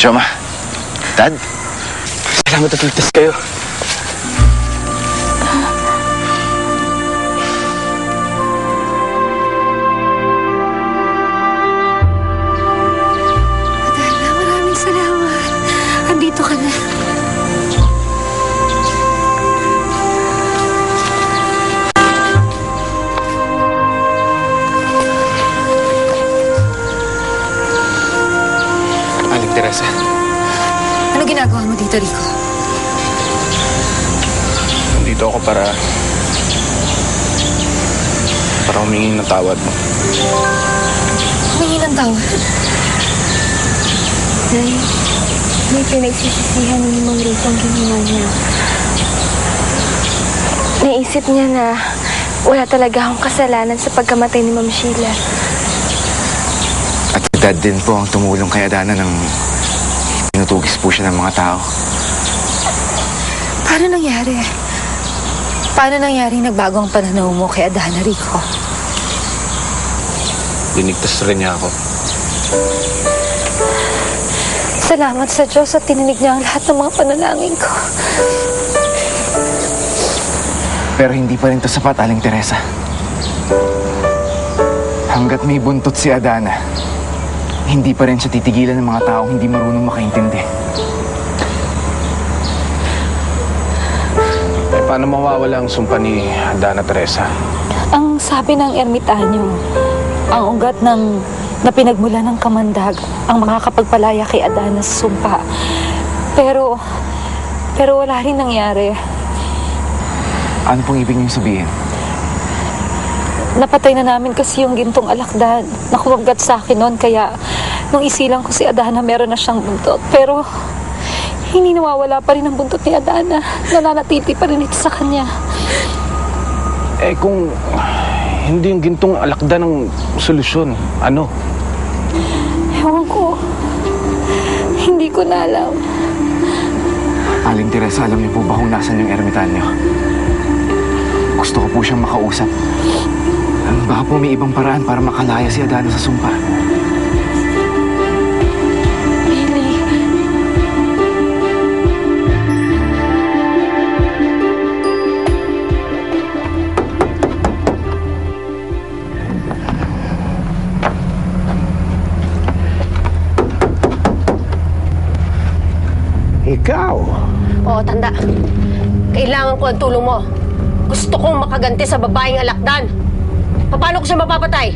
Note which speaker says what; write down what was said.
Speaker 1: Choma, Dad, salamat at ligtas kayo.
Speaker 2: Adana, maraming salamat. Andito ka na.
Speaker 1: Aling Teresa.
Speaker 2: Ano ginagawa mo dito, Rico?
Speaker 1: Nandito ako para humingi ng tawad mo.
Speaker 2: Humingi ng tawad?
Speaker 3: Nay, may pinagsisisihan ni Mang Rico ang ginawa niya. Naisip niya na wala talaga akong kasalanan sa pagkamatay ni Ma'am Sheila.
Speaker 1: At si Dad din po ang tumulong kay Adana nang tinutugis po siya ng mga tao.
Speaker 2: Paano nangyari? Paano nangyari nagbago ang pananaw mo kay Adana, Rico?
Speaker 1: Dinigtas rin niya ako.
Speaker 2: Salamat sa Diyos at tininig niya ang lahat ng mga panalangin ko.
Speaker 1: Pero hindi pa rin ito sapat, Aling Teresa. Hanggat may buntot si Adana, hindi pa rin siya titigilan ng mga taong hindi marunong makaintindi. Paano mawawala ang sumpa ni Adana Teresa?
Speaker 2: Ang sabi ng ermitanyo, ang ugat na pinagmula ng kamandag ang makakapagpalaya kay Adana sa sumpa. Pero wala rin nangyari.
Speaker 1: Ano pong ibig niyong sabihin?
Speaker 2: Napatay na namin kasi yung gintong alakdan na kumagat sa akin noon, kaya nung isilang ko si Adana meron na siyang buntot. Pero hindi nawawala pa rin ang buntot ni Adana. Nananatili pa rin ito sa kanya.
Speaker 1: Eh kung hindi yung gintong alakdan ng solusyon, ano?
Speaker 2: Ewan ko. Hindi ko na alam.
Speaker 1: Aling Teresa, alam niyo po ba kung nasan yung ermitanyo? Gusto ko po siyang makausap. Baka po may ibang paraan para makalaya si Adana sa sumpa.
Speaker 2: Really?
Speaker 4: Ikaw?
Speaker 5: Oo, tanda. Kailangan ko ang tulong mo. Gusto kong makaganti sa babaeng alakdan. Paano ko siya mapapatay?